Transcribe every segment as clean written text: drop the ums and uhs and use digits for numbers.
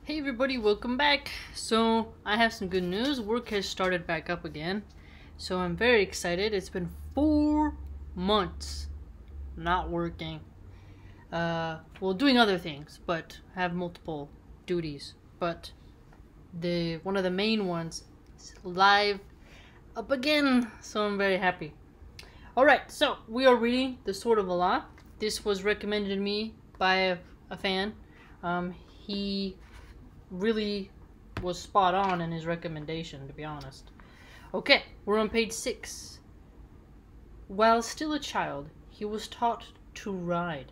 Hey everybody, welcome back. So, I have some good news. Work has started back up again. So, I'm very excited. It's been 4 months not working. Well, doing other things, but have multiple duties. But one of the main ones is live up again. So, I'm very happy. Alright, so we are reading The Sword of Allah. This was recommended to me by a fan. He really was spot on in his recommendation, to be honest. Okay, we're on page 6. While still a child, he was taught to ride.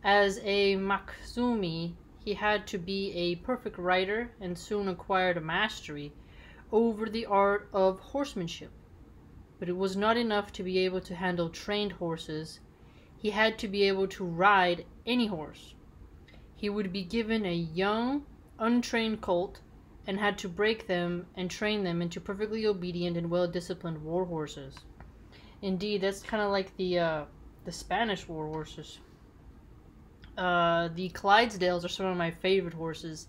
As a Makhzumi, he had to be a perfect rider and soon acquired a mastery over the art of horsemanship. But it was not enough to be able to handle trained horses. He had to be able to ride any horse. He would be given a young, untrained colt and had to break them and train them into perfectly obedient and well-disciplined war horses. Indeed, that's kind of like the Spanish war horses. The Clydesdales are some of my favorite horses,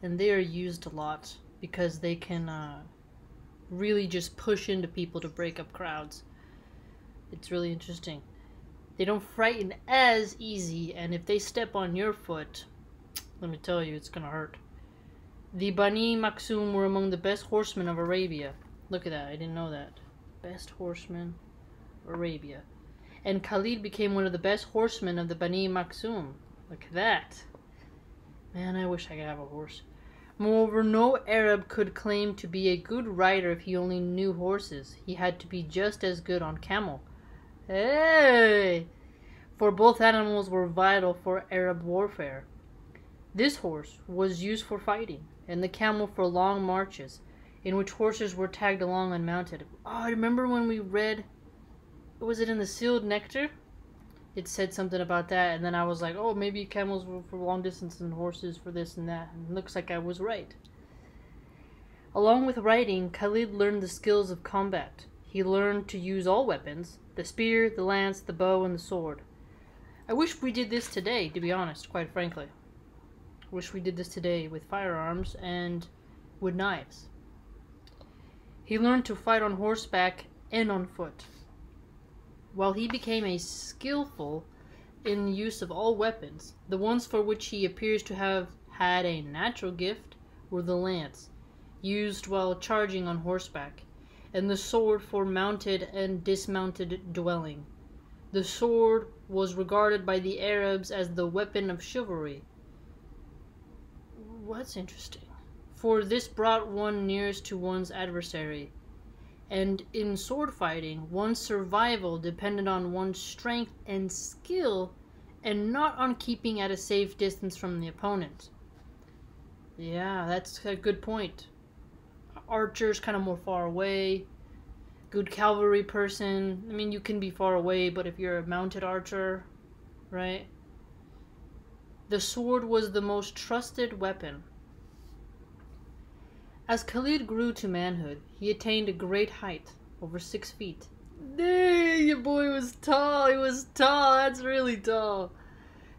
and they are used a lot because they can really just push into people to break up crowds. It's really interesting. They don't frighten as easy, and if they step on your foot, let me tell you, it's gonna hurt. The Bani Makhzum were among the best horsemen of Arabia. Look at that, I didn't know that. Best horsemen of Arabia. And Khalid became one of the best horsemen of the Bani Makhzum. Look at that. Man, I wish I could have a horse. Moreover, no Arab could claim to be a good rider if he only knew horses. He had to be just as good on camel. Hey! For both animals were vital for Arab warfare. This horse was used for fighting, and the camel for long marches, in which horses were tagged along unmounted. Oh, I remember when we read, was it in the Sealed Nectar? It said something about that, and then I was like, oh, maybe camels were for long distance and horses for this and that. And it looks like I was right. Along with riding, Khalid learned the skills of combat. He learned to use all weapons, the spear, the lance, the bow, and the sword. I wish we did this today, to be honest, quite frankly. Wish we did this today with firearms and with knives. He learned to fight on horseback and on foot. While he became a skillful in the use of all weapons, the ones for which he appears to have had a natural gift were the lance, used while charging on horseback, and the sword for mounted and dismounted dwelling. The sword was regarded by the Arabs as the weapon of chivalry. What's interesting? For this brought one nearest to one's adversary, and in sword fighting, one's survival depended on one's strength and skill, and not on keeping at a safe distance from the opponent. Yeah, that's a good point. Archer's kind of more far away. Good cavalry person, I mean, you can be far away, but if you're a mounted archer, right? The sword was the most trusted weapon. As Khalid grew to manhood, he attained a great height, over 6 feet. Dang, your boy was tall, he was tall, that's really tall.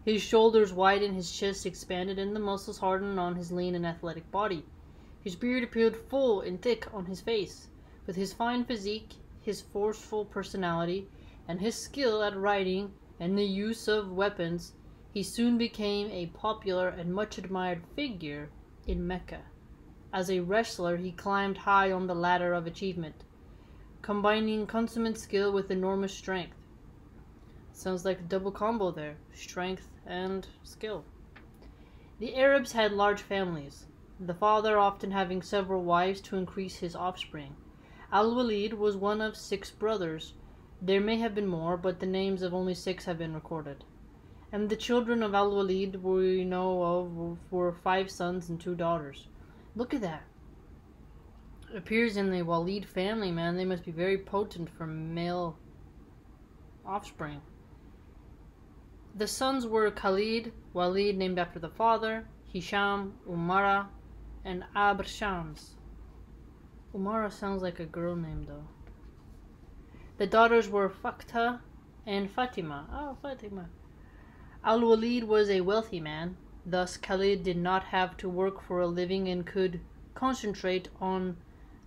His shoulders widened, his chest expanded, and the muscles hardened on his lean and athletic body. His beard appeared full and thick on his face. With his fine physique, his forceful personality, and his skill at riding and the use of weapons, he soon became a popular and much admired figure in Mecca. As a wrestler, he climbed high on the ladder of achievement, combining consummate skill with enormous strength. Sounds like a double combo there, strength and skill. The Arabs had large families, the father often having several wives to increase his offspring. Al-Waleed was one of 6 brothers. There may have been more, but the names of only 6 have been recorded. And the children of Al-Waleed we know of were 5 sons and 2 daughters. Look at that. It appears in the Waleed family, man. They must be very potent for male offspring. The sons were Khalid, Waleed named after the father, Hisham, Umara, and Abr Shams. Umara sounds like a girl name though. The daughters were Fakta and Fatima. Oh, Fatima. Al-Waleed was a wealthy man. Thus, Khalid did not have to work for a living and could concentrate on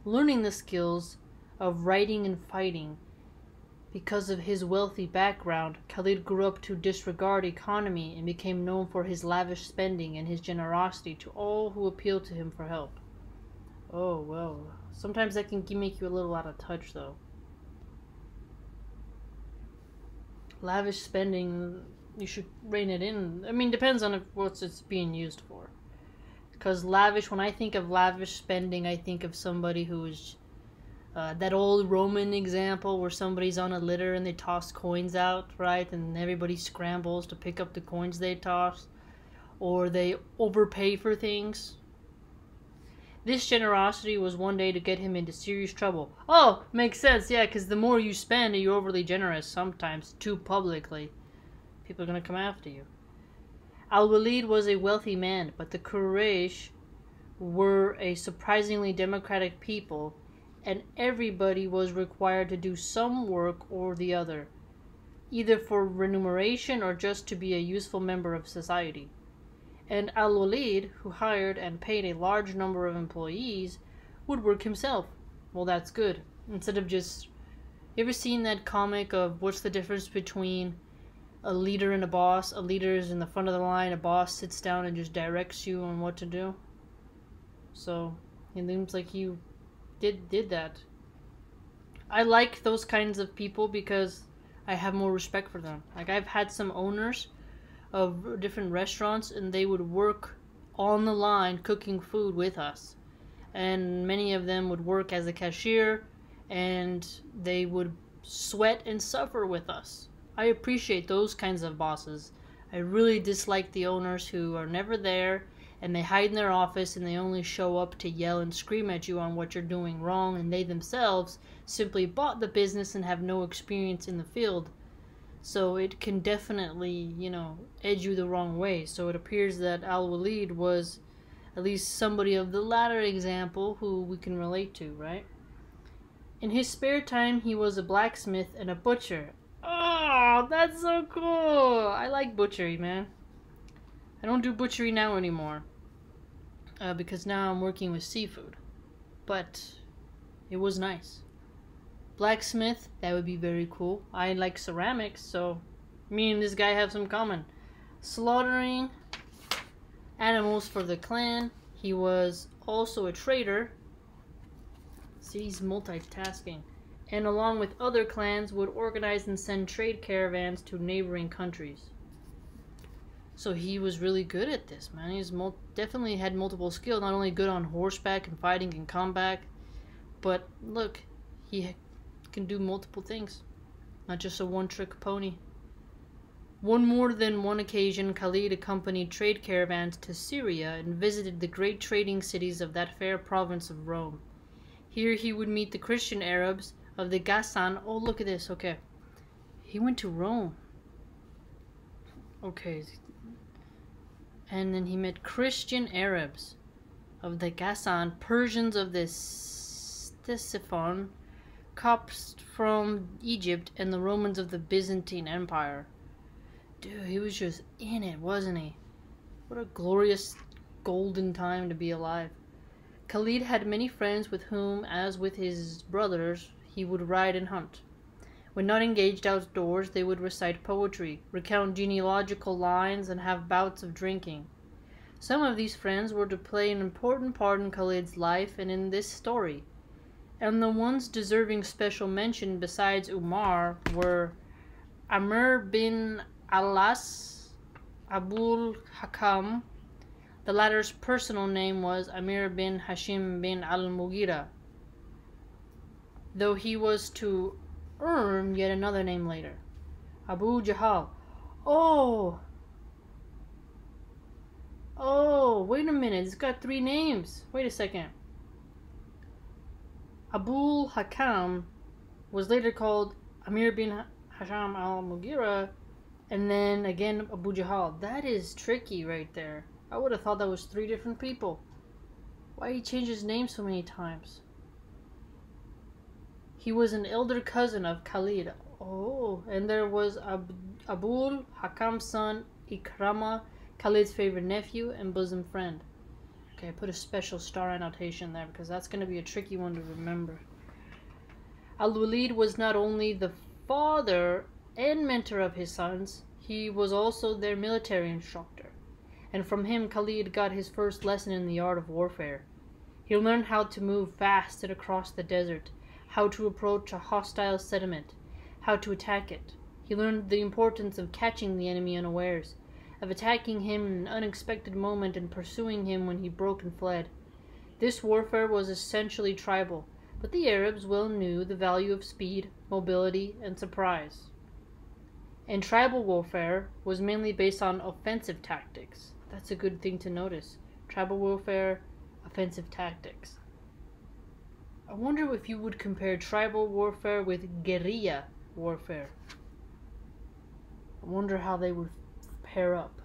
learning the skills of writing and fighting. Because of his wealthy background, Khalid grew up to disregard economy and became known for his lavish spending and his generosity to all who appealed to him for help. Oh, well, sometimes that can make you a little out of touch, though. Lavish spending, you should rein it in. I mean, depends on what it's being used for. Because lavish, when I think of lavish spending, I think of somebody who is that old Roman example where somebody's on a litter and they toss coins out, right? And everybody scrambles to pick up the coins they toss. Or they overpay for things. This generosity was one day to get him into serious trouble. Oh, makes sense, yeah, because the more you spend and you're overly generous, sometimes too publicly, people are going to come after you. Al-Waleed was a wealthy man, but the Quraysh were a surprisingly democratic people, and everybody was required to do some work or the other, either for remuneration or just to be a useful member of society. And Al-Waleed, who hired and paid a large number of employees, would work himself. Well, that's good. Instead of just... You ever seen that comic of what's the difference between a leader and a boss? A leader is in the front of the line, a boss sits down and just directs you on what to do. So, it seems like you did that. I like those kinds of people because I have more respect for them. Like, I've had some owners of different restaurants and they would work on the line cooking food with us, and many of them would work as a cashier and they would sweat and suffer with us. I appreciate those kinds of bosses. I really dislike the owners who are never there and they hide in their office and they only show up to yell and scream at you on what you're doing wrong, and they themselves simply bought the business and have no experience in the field. So it can definitely, edge you the wrong way. So it appears that Al-Waleed was at least somebody of the latter example who we can relate to, right? In his spare time, he was a blacksmith and a butcher. Oh, that's so cool! I like butchery, man. I don't do butchery now anymore. Because now I'm working with seafood. But it was nice. Blacksmith, that would be very cool. I like ceramics, so me and this guy have some common. Slaughtering animals for the clan. He was also a trader. See, he's multitasking. And along with other clans would organize and send trade caravans to neighboring countries. So he was really good at this, man. He's definitely had multiple skills. Not only good on horseback and fighting and combat, but look, he can do multiple things, not just a one-trick pony. On more than one occasion, Khalid accompanied trade caravans to Syria and visited the great trading cities of that fair province of Rome. Here he would meet the Christian Arabs of the Ghassan. Oh, look at this. Okay, he went to Rome. Okay, and then he met Christian Arabs of the Ghassan, Persians of the Ctesiphon, Copts from Egypt, and the Romans of the Byzantine Empire. Dude, he was just in it, wasn't he? What a glorious golden time to be alive. Khalid had many friends with whom, as with his brothers, he would ride and hunt. When not engaged outdoors, they would recite poetry, recount genealogical lines, and have bouts of drinking. Some of these friends were to play an important part in Khalid's life and in this story. And the ones deserving special mention besides Umar were Amr bin Alas, Abul Hakam. The latter's personal name was Amir bin Hashim bin al-Mughira, though he was to earn yet another name later. Abu Jahal. Oh, wait a minute. It's got 3 names. Wait a second. Abul Hakam was later called Amir bin Hasham al-Mughira, and then again Abu Jahal. That is tricky right there. I would have thought that was 3 different people. Why he changed his name so many times? He was an elder cousin of Khalid. Oh, and there was Abul Hakam's son Ikrama. Khalid's favorite nephew and bosom friend. Okay, I put a special star annotation there because that's going to be a tricky one to remember. Al-Waleed was not only the father and mentor of his sons, he was also their military instructor. And from him, Khalid got his first lesson in the art of warfare. He learned how to move fast and across the desert, how to approach a hostile settlement, how to attack it. He learned the importance of catching the enemy unawares, of attacking him in an unexpected moment and pursuing him when he broke and fled. This warfare was essentially tribal, but the Arabs well knew the value of speed, mobility, and surprise. And tribal warfare was mainly based on offensive tactics. That's a good thing to notice. Tribal warfare, offensive tactics. I wonder if you would compare tribal warfare with guerrilla warfare. I wonder how they would pair up.